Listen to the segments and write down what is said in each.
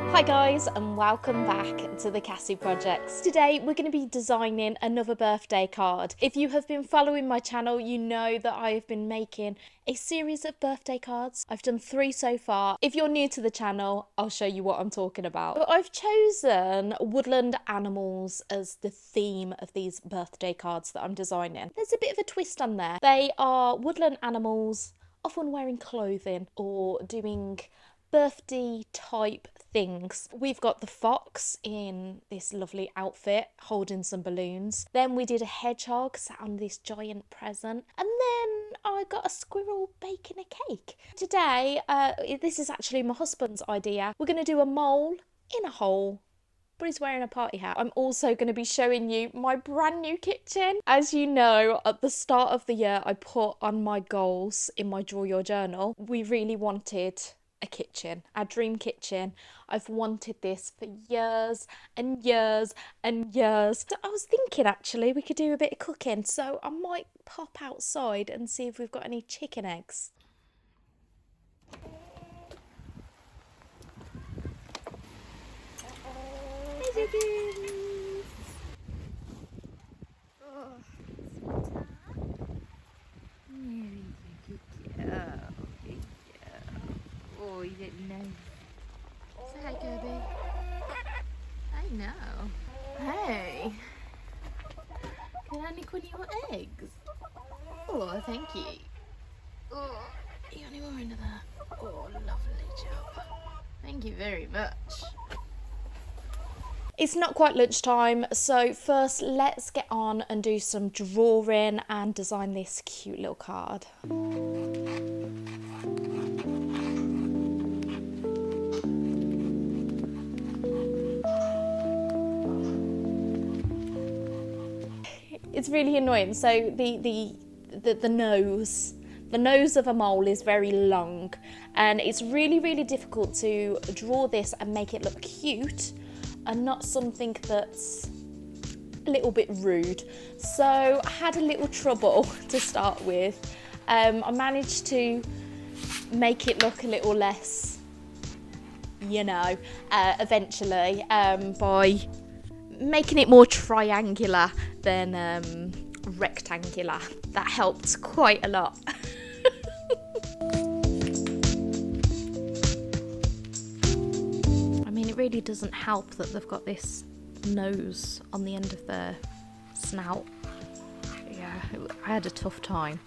Hi guys, and welcome back to the Cassie Projects. Today we're going to be designing another birthday card. If you have been following my channel, you know that I have been making a series of birthday cards. I've done 3 so far. If you're new to the channel, I'll show you what I'm talking about. But I've chosen woodland animals as the theme of these birthday cards that I'm designing. There's a bit of a twist on there. They are woodland animals, often wearing clothing or doing birthday type things. We've got the fox in this lovely outfit holding some balloons. Then we did a hedgehog sat on this giant present. And then I got a squirrel baking a cake. Today, this is actually my husband's idea. We're going to do a mole in a hole, but he's wearing a party hat. I'm also going to be showing you my brand new kitchen. As you know, at the start of the year, I put on my goals in my Draw Your Journal. We really wanted a kitchen, our dream kitchen. I've wanted this for years and years and years. So I was thinking actually we could do a bit of cooking, so I might pop outside and see if we've got any chicken eggs. Hey chickens! Oh, you didn't know. Say hi, Kirby. I know. Hey. Can I nick one of your eggs? Oh, thank you. Oh, you only more into that. Oh, lovely job. Thank you very much. It's not quite lunchtime, so first let's get on and do some drawing and design this cute little card. It's really annoying. So the nose of a mole is very long, and it's really difficult to draw this and make it look cute and not something that's a little bit rude. So I had a little trouble to start with. I managed to make it look a little less, eventually, by making it more triangular than rectangular. That helped quite a lot. I mean, it really doesn't help that they've got this nose on the end of their snout. Yeah, I had a tough time,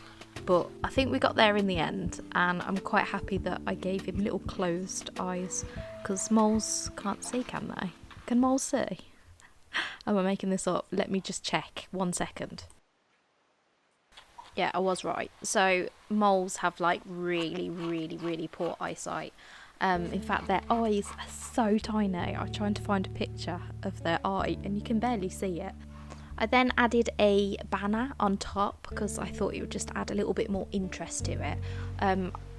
but I think we got there in the end, and I'm quite happy that I gave him little closed eyes, because moles can't see, can they? Can moles see? Am I making this up? Let me just check. 1 second. Yeah, I was right. So moles have like really poor eyesight. In fact, their eyes are so tiny. I'm trying to find a picture of their eye and you can barely see it. I then added a banner on top because I thought it would just add a little bit more interest to it.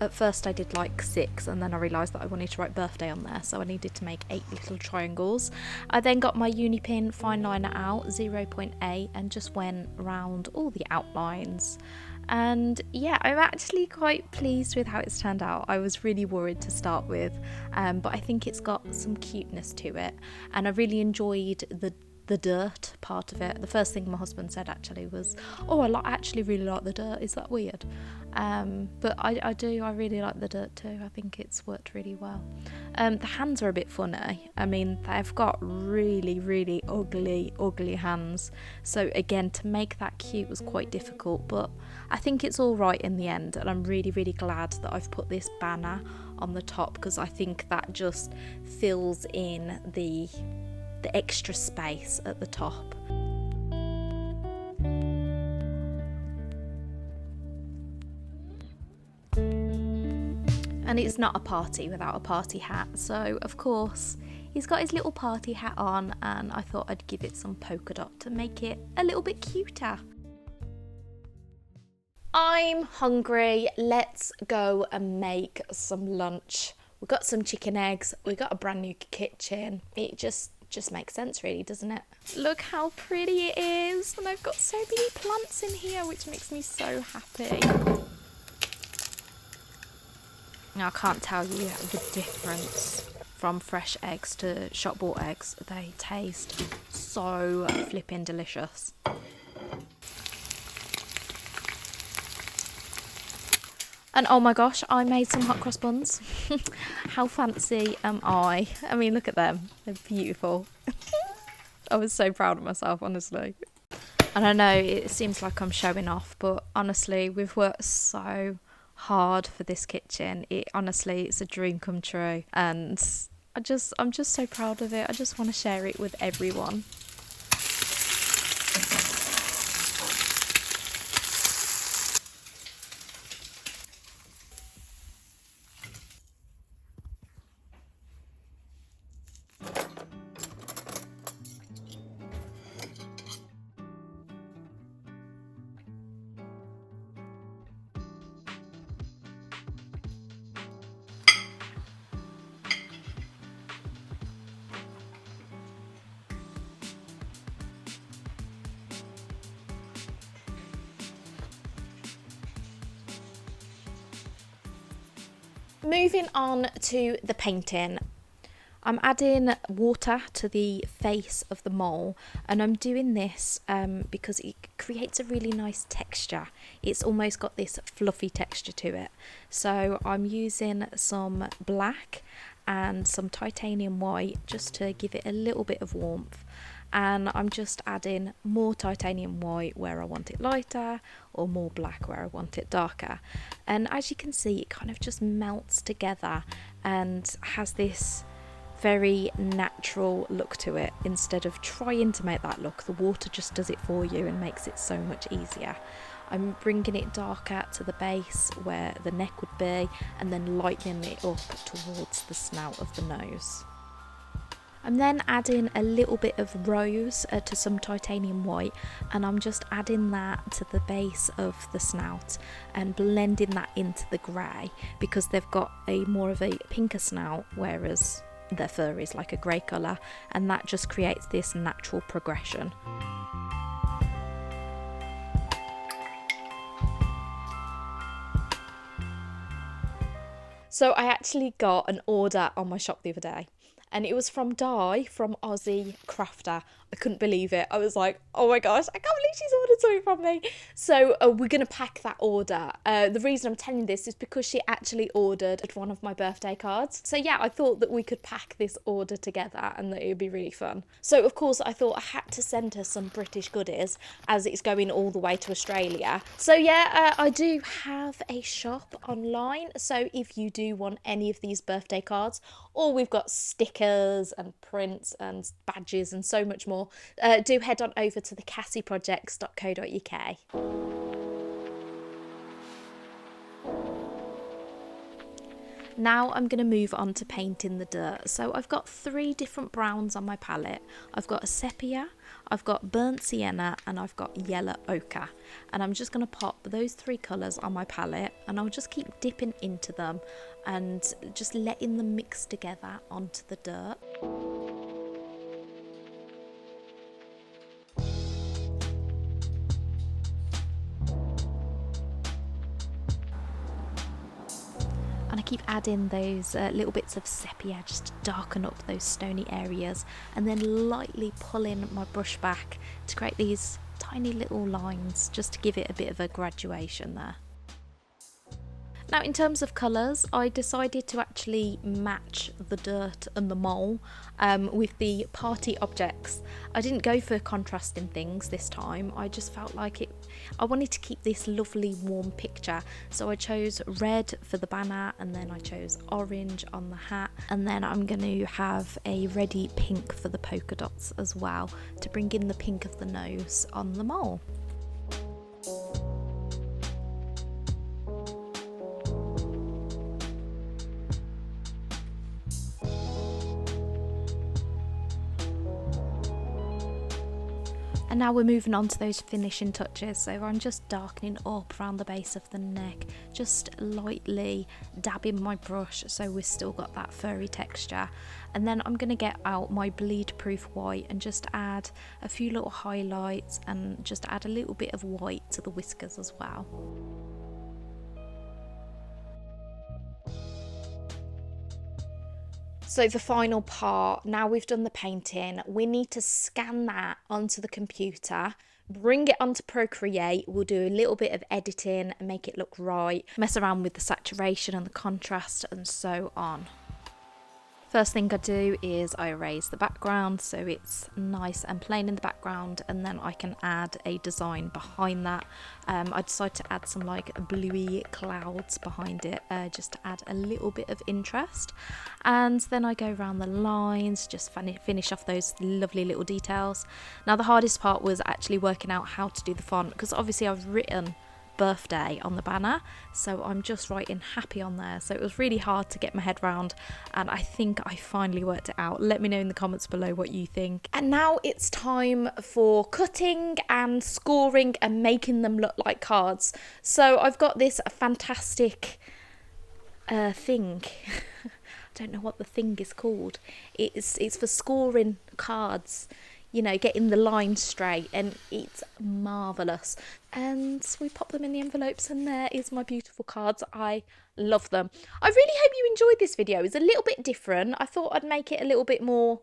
At first I did like 6, and then I realised that I wanted to write birthday on there, so I needed to make 8 little triangles. I then got my Unipin fine liner out, 0.8, and just went around all the outlines. And yeah, I'm actually quite pleased with how it's turned out. I was really worried to start with, but I think it's got some cuteness to it, and I really enjoyed the dirt part of it. The first thing my husband said actually was, oh, I actually really like the dirt. Is that weird? But I really like the dirt too. I think it's worked really well. The hands are a bit funny. I mean, they've got really ugly hands, so again, to make that cute was quite difficult, but I think it's all right in the end, and I'm really glad that I've put this banner on the top, because I think that just fills in the extra space at the top. And it's not a party without a party hat, so of course he's got his little party hat on, and I thought I'd give it some polka dot to make it a little bit cuter. I'm hungry. Let's go and make some lunch. We've got some chicken eggs, we've got a brand new kitchen. It just makes sense really, doesn't it? Look how pretty it is, and I've got so many plants in here, which makes me so happy. Now, I can't tell you the difference from fresh eggs to shop bought eggs. They taste so flipping delicious. And oh my gosh, I made some hot cross buns. How fancy am I? I mean, look at them. They're beautiful. I was so proud of myself, honestly. And I know it seems like I'm showing off, but honestly, we've worked so hard for this kitchen. It's a dream come true. And I'm just so proud of it. I just want to share it with everyone. Moving on to the painting, I'm adding water to the face of the mole, and I'm doing this because it creates a really nice texture. It's almost got this fluffy texture to it. So I'm using some black and some titanium white just to give it a little bit of warmth. And I'm just adding more titanium white where I want it lighter, or more black where I want it darker. And as you can see, it kind of just melts together and has this very natural look to it. Instead of trying to make that look, the water just does it for you and makes it so much easier. I'm bringing it darker to the base where the neck would be, and then lightening it up towards the snout of the nose. I'm then adding a little bit of rose to some titanium white, and I'm just adding that to the base of the snout and blending that into the grey, because they've got a more of a pinker snout, whereas their fur is like a grey colour, and that just creates this natural progression. So I actually got an order on my shop the other day, and it was from Di from Aussie Crafter. I couldn't believe it. I was like, oh my gosh, I can't believe she's ordered something from me. So we're going to pack that order. The reason I'm telling you this is because she actually ordered one of my birthday cards. So yeah, I thought that we could pack this order together and that it would be really fun. So of course I thought I had to send her some British goodies as it's going all the way to Australia. So yeah, I do have a shop online. So if you do want any of these birthday cards, or we've got stickers and prints and badges and so much more, do head on over to the cassieprojects.co.uk. Now I'm going to move on to painting the dirt. So I've got 3 different browns on my palette. I've got a sepia, I've got burnt sienna, and I've got yellow ochre. And I'm just going to pop those 3 colours on my palette, and I'll just keep dipping into them and just letting them mix together onto the dirt. And I keep adding those little bits of sepia just to darken up those stony areas, and then lightly pulling my brush back to create these tiny little lines just to give it a bit of a graduation there. Now in terms of colours, I decided to actually match the dirt and the mole with the party objects. I didn't go for contrasting things this time. I just felt like I wanted to keep this lovely warm picture. So I chose red for the banner, and then I chose orange on the hat, and then I'm going to have a reddy pink for the polka dots as well to bring in the pink of the nose on the mole. And now we're moving on to those finishing touches. So I'm just darkening up around the base of the neck, just lightly dabbing my brush so we've still got that furry texture. And then I'm going to get out my bleed proof white and just add a few little highlights and just add a little bit of white to the whiskers as well. So the final part, now we've done the painting, we need to scan that onto the computer, bring it onto Procreate. We'll do a little bit of editing and make it look right, mess around with the saturation and the contrast and so on. First thing I do is I erase the background so it's nice and plain in the background, and then I can add a design behind that. I decided to add some like bluey clouds behind it just to add a little bit of interest, and then I go around the lines, just finish off those lovely little details. Now the hardest part was actually working out how to do the font, because obviously I've written birthday on the banner, so I'm just writing happy on there, so it was really hard to get my head round, and I think I finally worked it out. Let me know in the comments below what you think. And now it's time for cutting and scoring and making them look like cards. So I've got this fantastic thing I don't know what the thing is called. It's for scoring cards, you know, getting the lines straight, and it's marvellous. And we pop them in the envelopes, and there is my beautiful cards. I love them. I really hope you enjoyed this video. It's a little bit different. I thought I'd make it a little bit more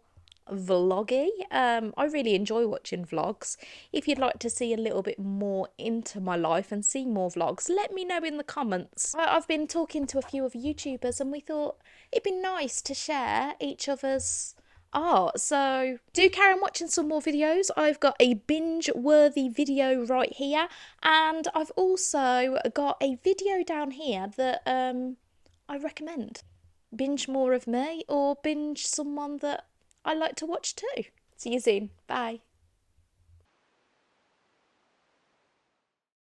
vloggy. I really enjoy watching vlogs. If you'd like to see a little bit more into my life and see more vlogs, let me know in the comments. I've been talking to a few of YouTubers, and we thought it'd be nice to share each other's art, so do carry on watching some more videos. I've got a binge worthy video right here, and I've also got a video down here that I recommend. Binge more of me, or binge someone that I like to watch too. See you soon. Bye.